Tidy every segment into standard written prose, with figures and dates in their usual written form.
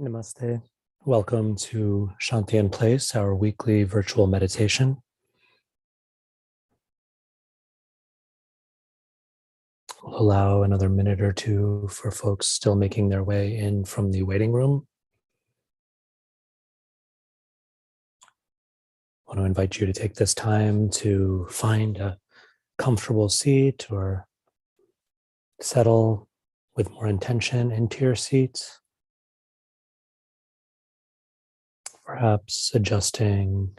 Namaste. Welcome to Shanti in Place, our weekly virtual meditation. We'll allow another minute or two for folks still making their way in from the waiting room. I want to invite you to take this time to find a comfortable seat or settle with more intention into your seat. Perhaps adjusting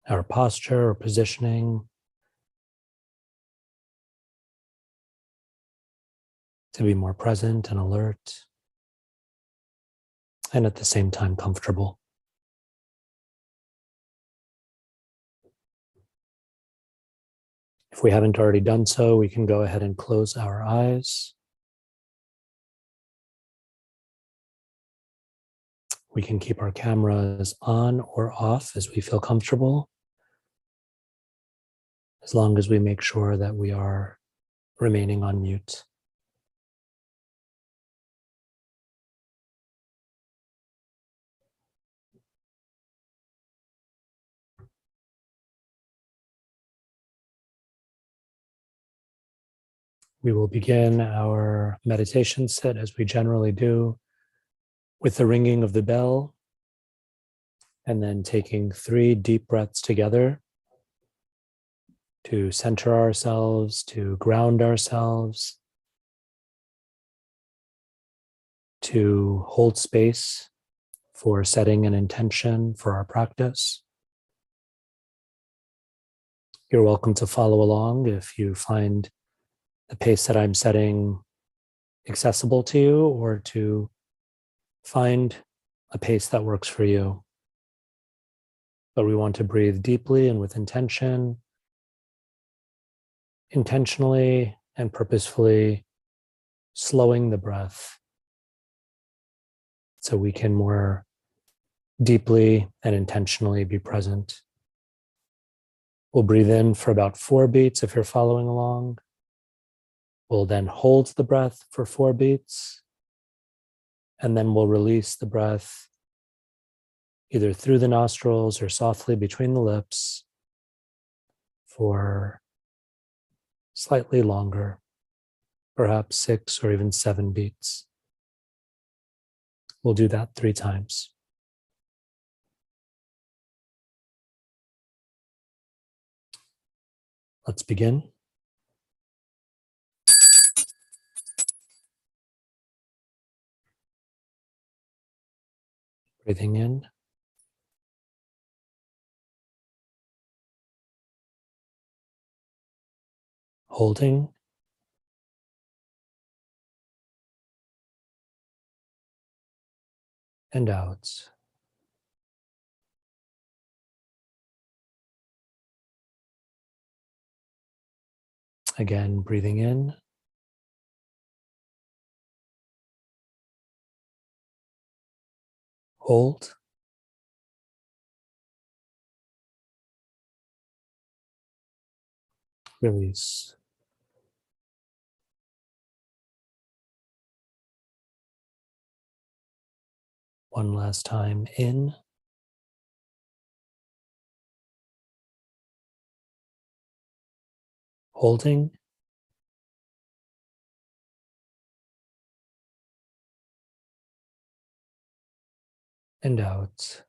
our posture or positioning to be more present and alert, and at the same time comfortable. If we haven't already done so, we can go ahead and close our eyes. We can keep our cameras on or off as we feel comfortable, as long as we make sure that we are remaining on mute. We will begin our meditation sit as we generally do with the ringing of the bell, and then taking 3 deep breaths together to center ourselves, to ground ourselves, to hold space for setting an intention for our practice. You're welcome to follow along if you find the pace that I'm setting accessible to you, or to find a pace that works for you. But we want to breathe deeply and with intention, intentionally and purposefully slowing the breath so we can more deeply and intentionally be present. We'll breathe in for about 4 beats if you're following along. We'll then hold the breath for 4 beats, and then we'll release the breath either through the nostrils or softly between the lips for slightly longer, perhaps 6 or even 7 beats. We'll do that 3 times. Let's begin. Breathing in. Holding. And out. Again, breathing in. Hold. Release. One last time in. Holding. And out.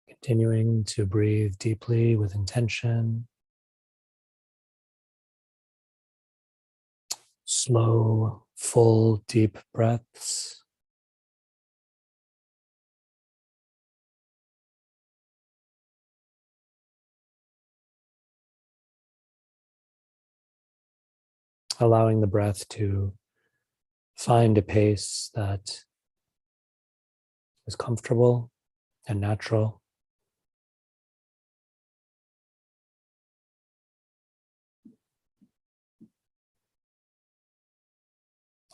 Continuing to breathe deeply with intention. Slow, full, deep breaths. Allowing the breath to find a pace that is comfortable and natural.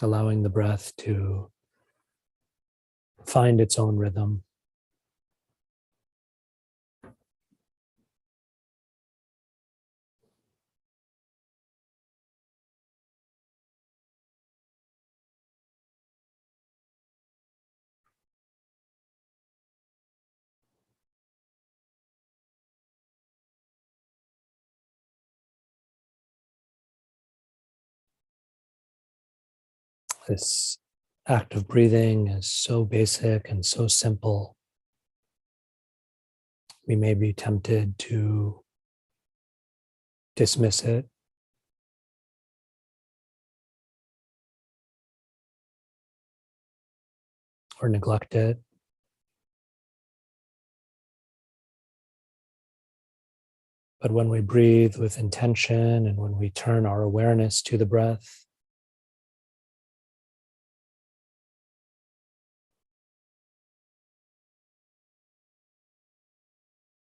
Allowing the breath to find its own rhythm. This act of breathing is so basic and so simple. We may be tempted to dismiss it or neglect it. But when we breathe with intention and when we turn our awareness to the breath,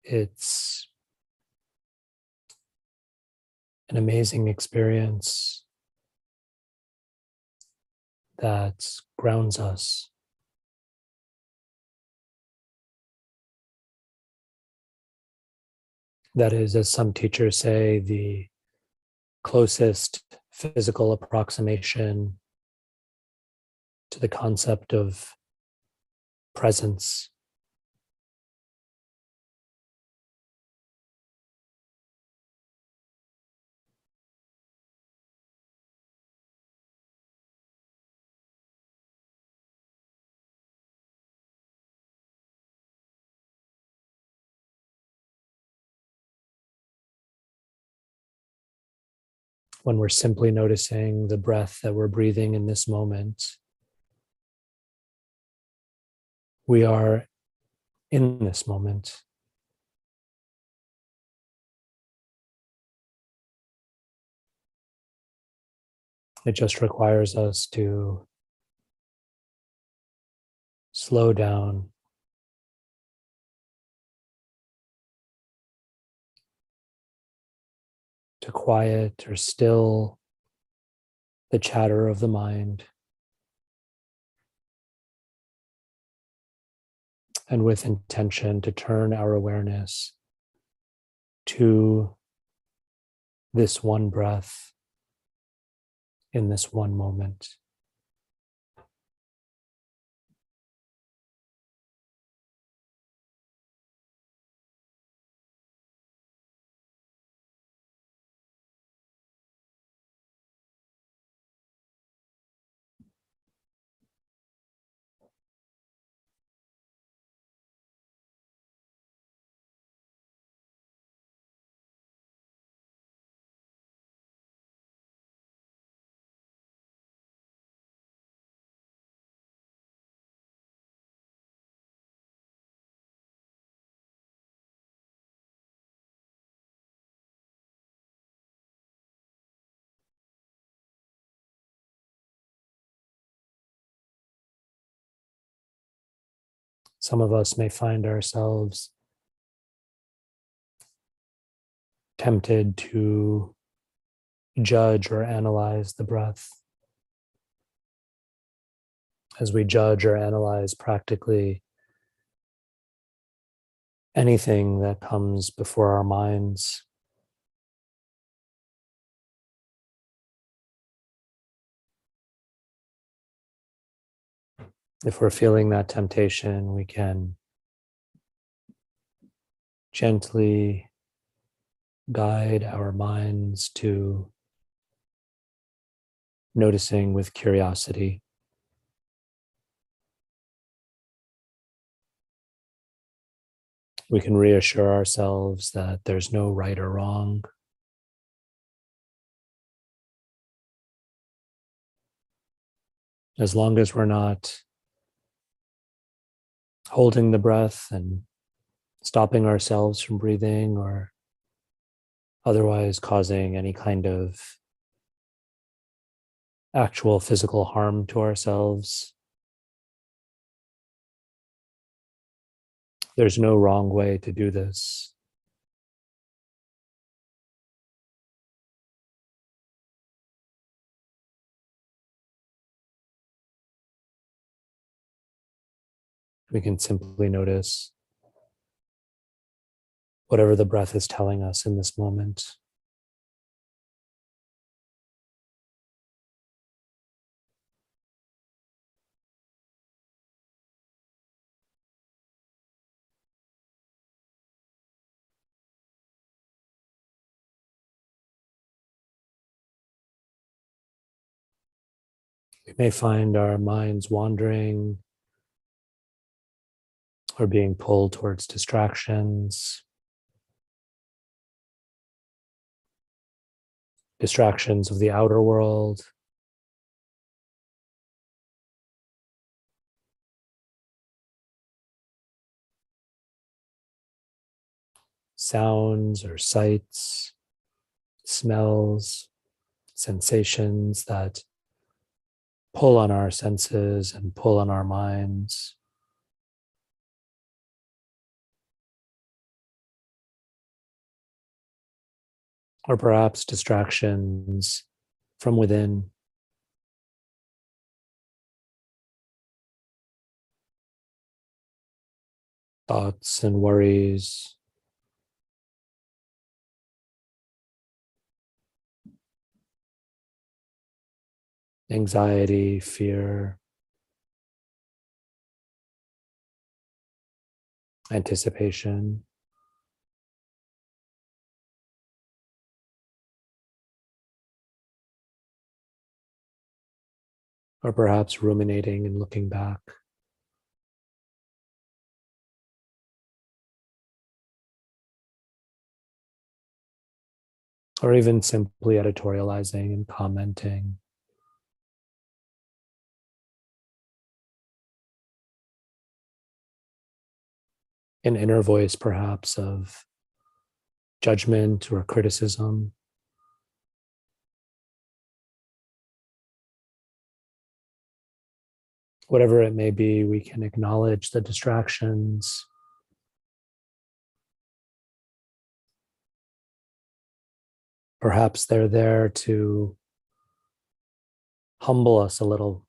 it's an amazing experience that grounds us. That is, as some teachers say, the closest physical approximation to the concept of presence. When we're simply noticing the breath that we're breathing in this moment, we are in this moment. It just requires us to slow down, to quiet or still the chatter of the mind, and with intention to turn our awareness to this one breath in this one moment. Some of us may find ourselves tempted to judge or analyze the breath. As we judge or analyze practically anything that comes before our minds, if we're feeling that temptation, we can gently guide our minds to noticing with curiosity. We can reassure ourselves that there's no right or wrong. As long as we're not holding the breath and stopping ourselves from breathing or otherwise causing any kind of actual physical harm to ourselves, there's no wrong way to do this. We can simply notice whatever the breath is telling us in this moment. We may find our minds wandering or being pulled towards distractions, distractions of the outer world, sounds or sights, smells, sensations that pull on our senses and pull on our minds. Or perhaps distractions from within, thoughts and worries, anxiety, fear, anticipation, or perhaps ruminating and looking back, or even simply editorializing and commenting. An inner voice, perhaps, of judgment or criticism. Whatever it may be, we can acknowledge the distractions. Perhaps they're there to humble us a little,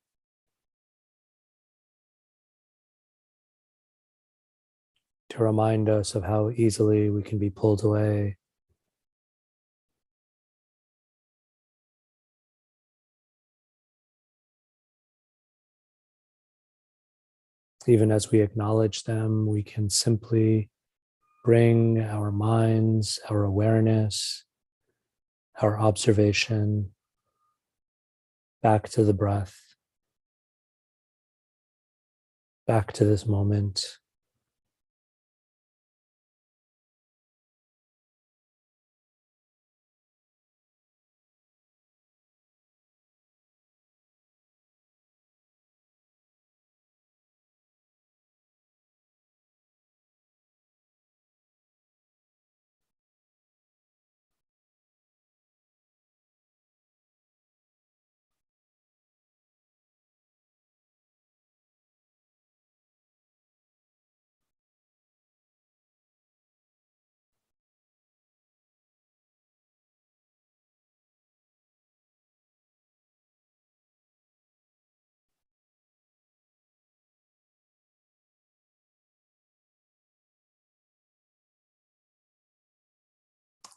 to remind us of how easily we can be pulled away. Even as we acknowledge them, we can simply bring our minds, our awareness, our observation back to the breath, back to this moment.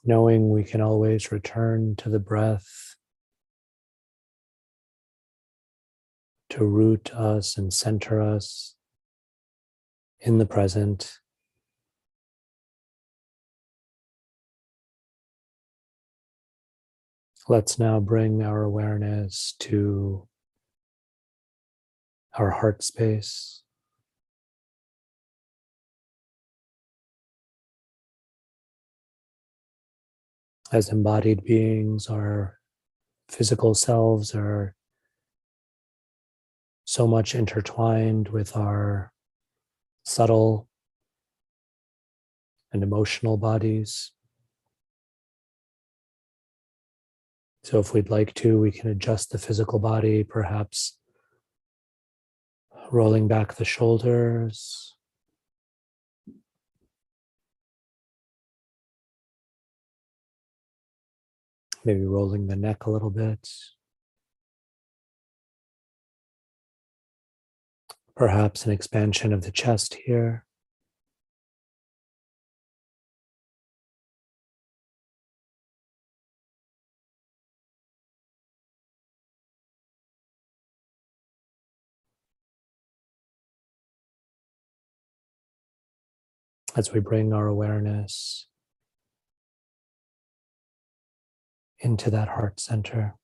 Knowing we can always return to the breath to root us and center us in the present. Let's now bring our awareness to our heart space. As embodied beings, our physical selves are so much intertwined with our subtle and emotional bodies. So if we'd like to, we can adjust the physical body, perhaps rolling back the shoulders, maybe rolling the neck a little bit, perhaps an expansion of the chest here. As we bring our awareness into that heart center.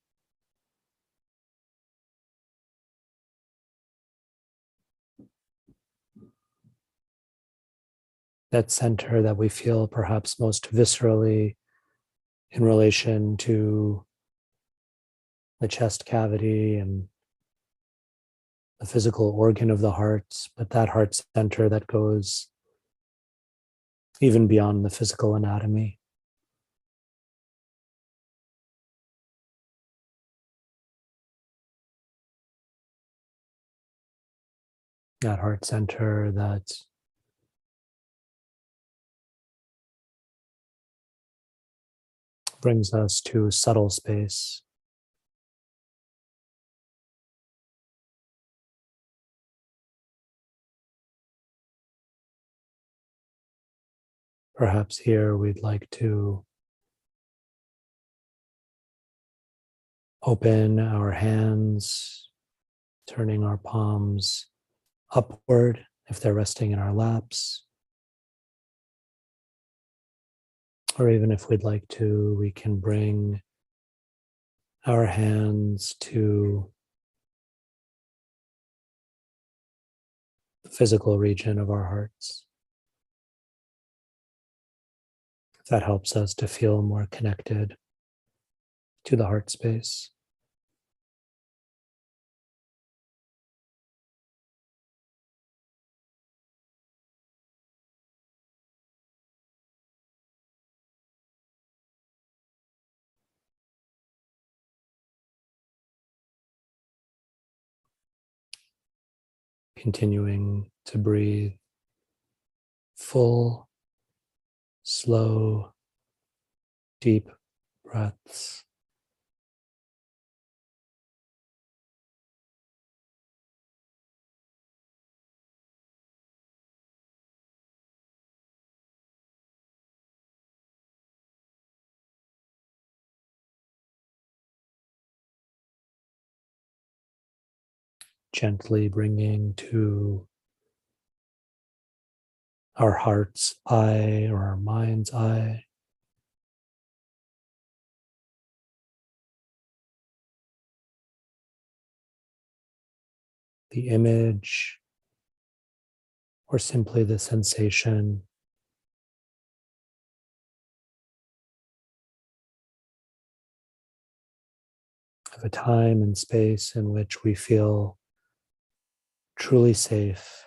that center that we feel perhaps most viscerally in relation to the chest cavity and the physical organ of the heart, but that heart center that goes even beyond the physical anatomy. That heart center that brings us to subtle space. Perhaps here we'd like to open our hands, turning our palms upward if they're resting in our laps. Or even if we'd like to, we can bring our hands to the physical region of our hearts. That helps us to feel more connected to the heart space. Continuing to breathe full, slow, deep breaths. Gently bringing to our heart's eye or our mind's eye the image or simply the sensation of a time and space in which we feel truly safe,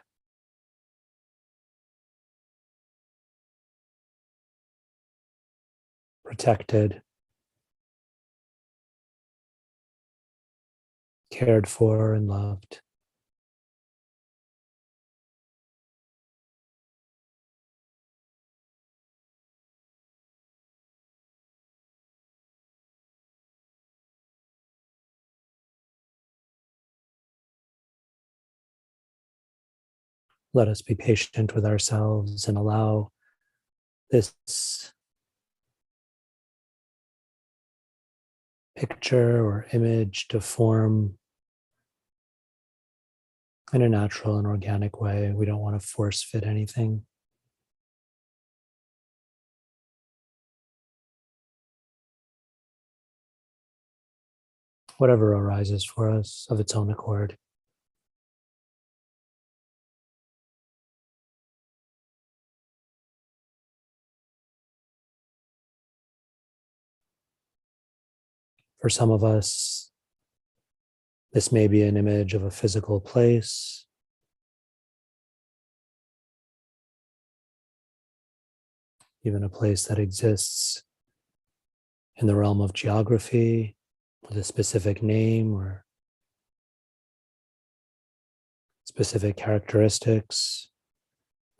protected, cared for, and loved. Let us be patient with ourselves and allow this picture or image to form in a natural and organic way. We don't want to force fit anything. Whatever arises for us of its own accord. For some of us, this may be an image of a physical place, even a place that exists in the realm of geography with a specific name or specific characteristics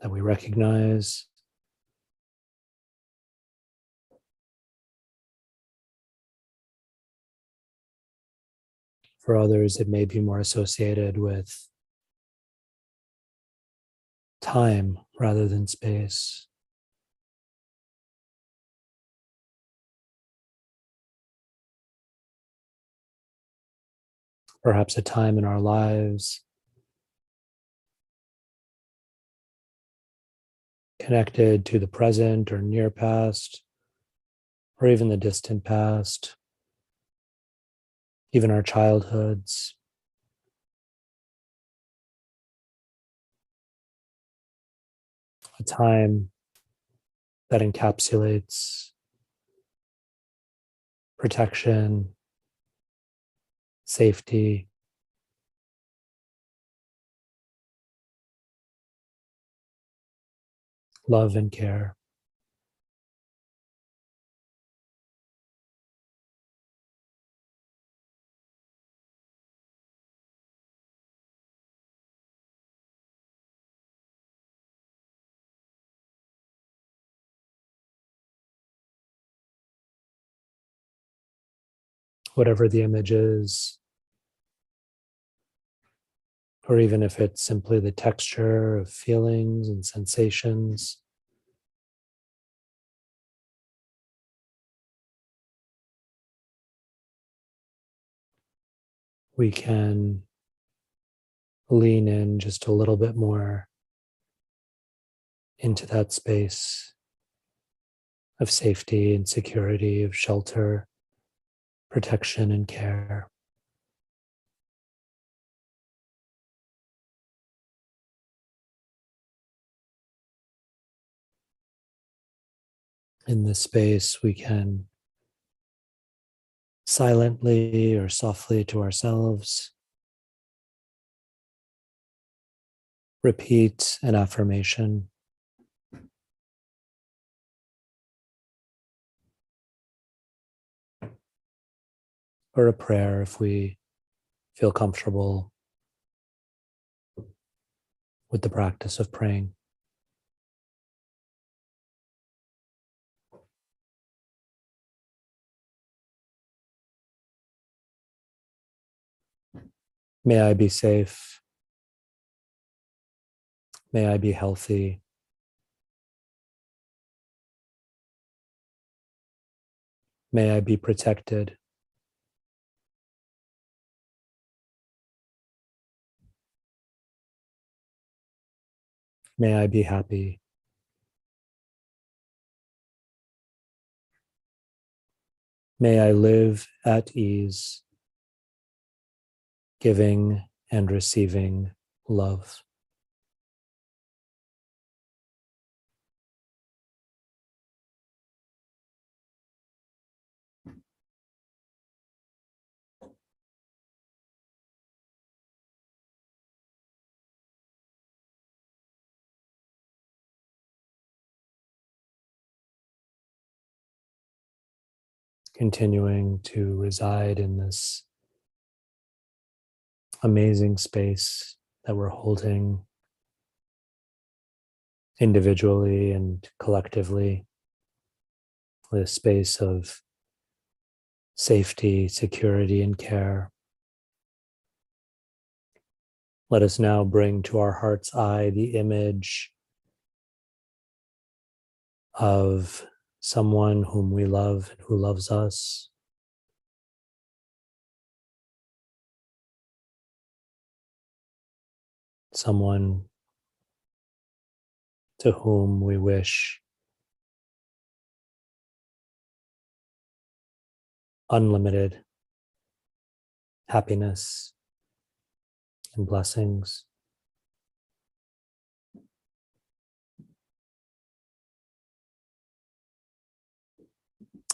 that we recognize. For others, it may be more associated with time rather than space. Perhaps a time in our lives connected to the present or near past, or even the distant past, even our childhoods. a time that encapsulates protection, safety, love, and care. Whatever the image is, or even if it's simply the texture of feelings and sensations, we can lean in just a little bit more into that space of safety and security, of shelter, protection, and care. In this space, we can silently or softly to ourselves repeat an affirmation or a prayer if we feel comfortable with the practice of praying. May I be safe. May I be healthy. May I be protected. May I be happy. May I live at ease, giving and receiving love. Continuing to reside in this amazing space that we're holding individually and collectively, this space of safety, security, and care. Let us now bring to our heart's eye the image of someone whom we love and who loves us. Someone to whom we wish unlimited happiness and blessings.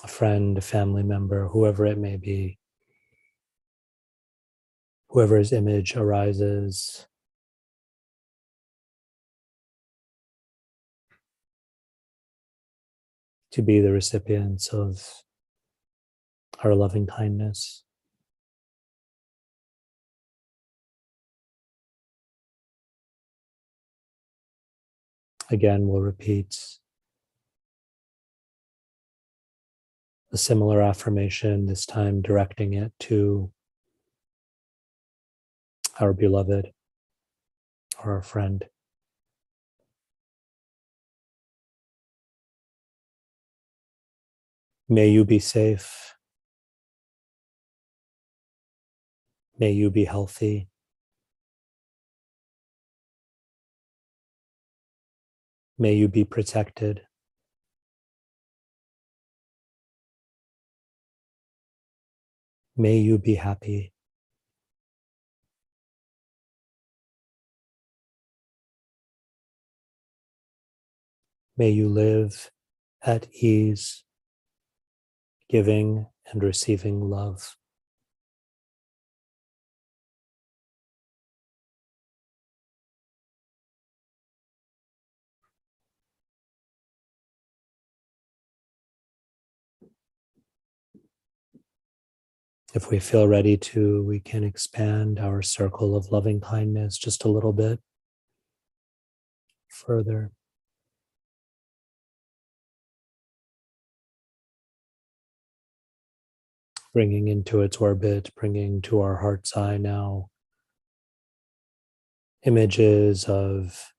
A friend, a family member, whoever it may be, whoever's image arises, to be the recipients of our loving kindness. Again, we'll repeat a similar affirmation, this time directing it to our beloved or our friend. May you be safe. May you be healthy. May you be protected. May you be happy. May you live at ease, giving and receiving love. If we feel ready to, we can expand our circle of loving kindness just a little bit further. Bringing into its orbit, bringing to our heart's eye now images of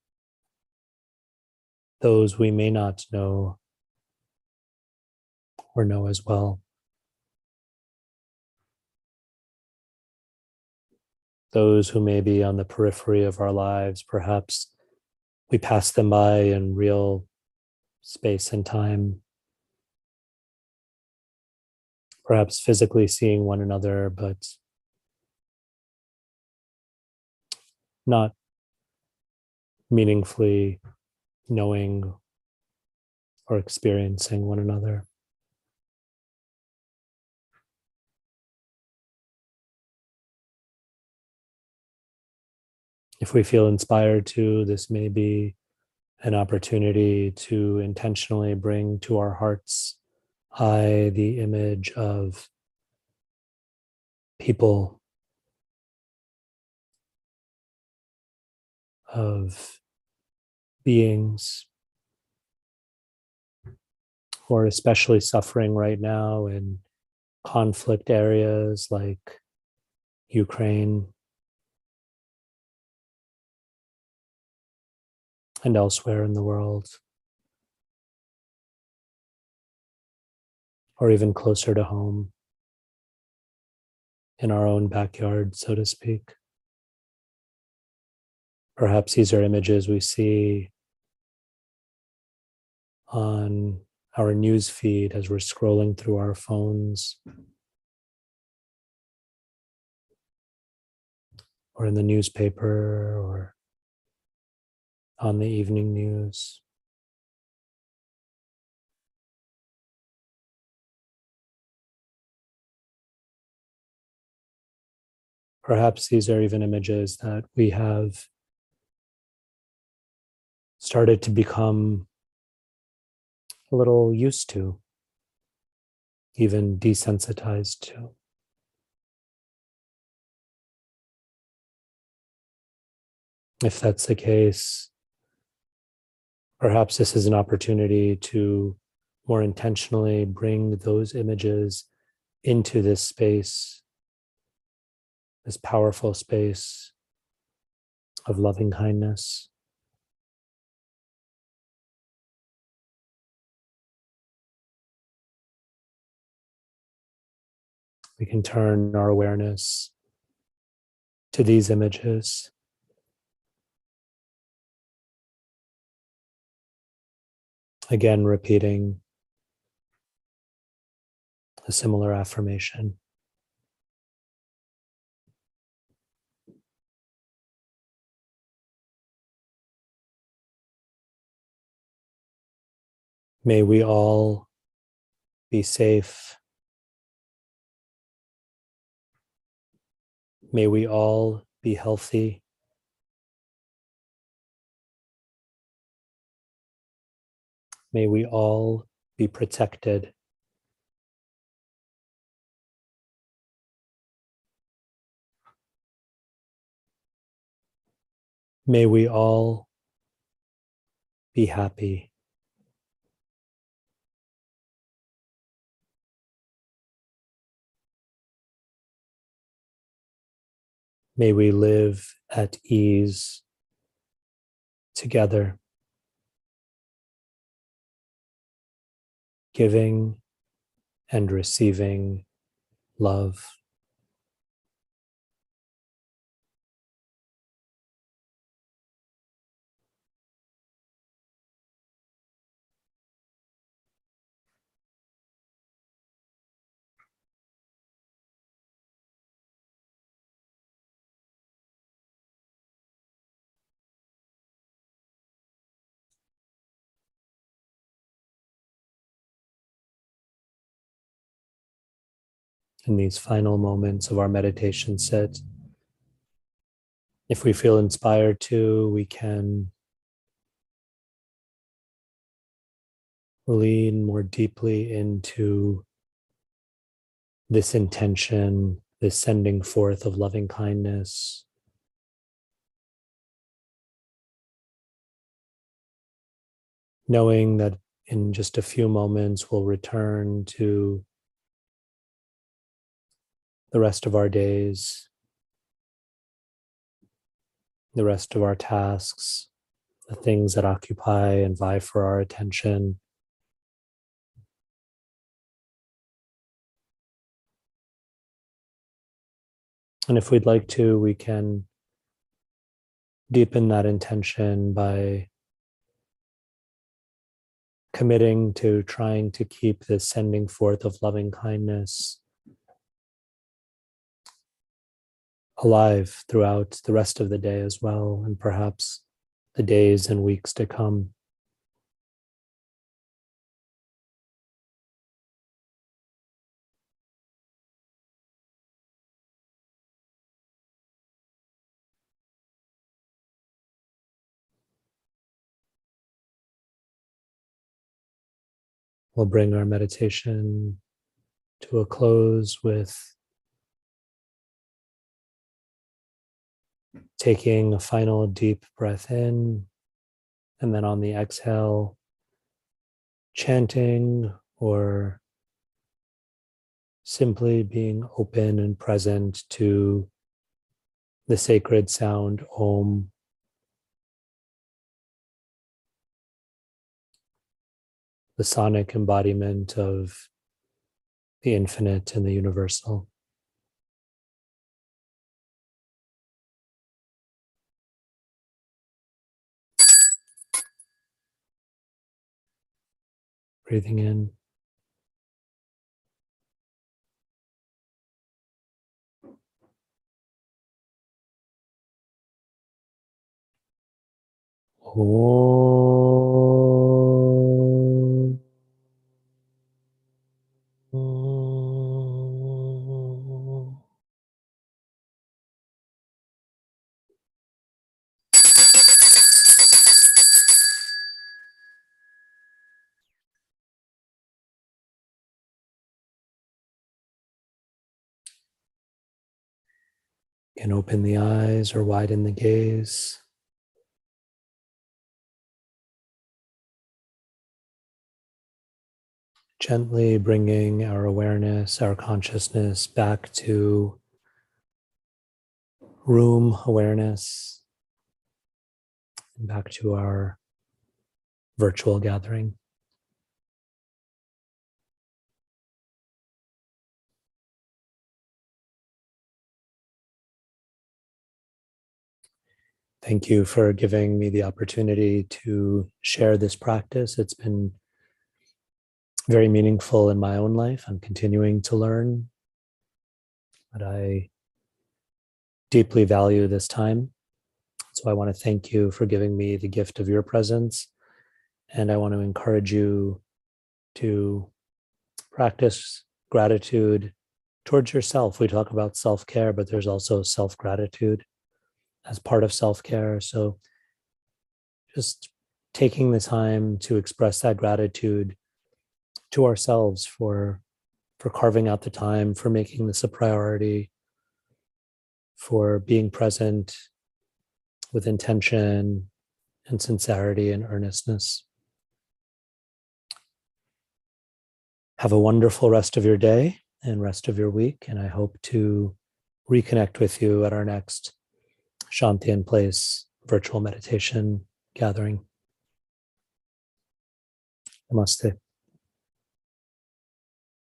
those we may not know or know as well. Those who may be on the periphery of our lives, perhaps we pass them by in real space and time, perhaps physically seeing one another, but not meaningfully knowing or experiencing one another. If we feel inspired to, this may be an opportunity to intentionally bring to our heart's eye the image of people, of beings who are especially suffering right now in conflict areas like Ukraine and elsewhere in the world, or even closer to home in our own backyard, so to speak. Perhaps these are images we see on our news feed as we're scrolling through our phones, or in the newspaper, or on the evening news. Perhaps these are even images that we have started to become a little used to, even desensitized to. If that's the case, perhaps this is an opportunity to more intentionally bring those images into this space, this powerful space of loving kindness. We can turn our awareness to these images, again, repeating a similar affirmation. May we all be safe. May we all be healthy. May we all be protected. May we all be happy. May we live at ease together, giving and receiving love. in these final moments of our meditation sit. If we feel inspired to, we can lean more deeply into this intention, this sending forth of loving kindness, knowing that in just a few moments we'll return to the rest of our days, the rest of our tasks, the things that occupy and vie for our attention. And if we'd like to, we can deepen that intention by committing to trying to keep this sending forth of loving kindness alive throughout the rest of the day as well, and perhaps the days and weeks to come. We'll bring our meditation to a close with taking a final deep breath in, and then on the exhale, chanting or simply being open and present to the sacred sound Om, the sonic embodiment of the infinite and the universal. Breathing in. Om. Can open the eyes or widen the gaze. Gently bringing our awareness, our consciousness back to room awareness and back to our virtual gathering. Thank you for giving me the opportunity to share this practice. It's been very meaningful in my own life. I'm continuing to learn, but I deeply value this time. So I want to thank you for giving me the gift of your presence. And I want to encourage you to practice gratitude towards yourself. We talk about self-care, but there's also self-gratitude as part of self-care. So just taking the time to express that gratitude to ourselves for carving out the time, for making this a priority, for being present with intention and sincerity and earnestness. Have a wonderful rest of your day and rest of your week, and I hope to reconnect with you at our next Shanti in Place virtual meditation gathering. Namaste.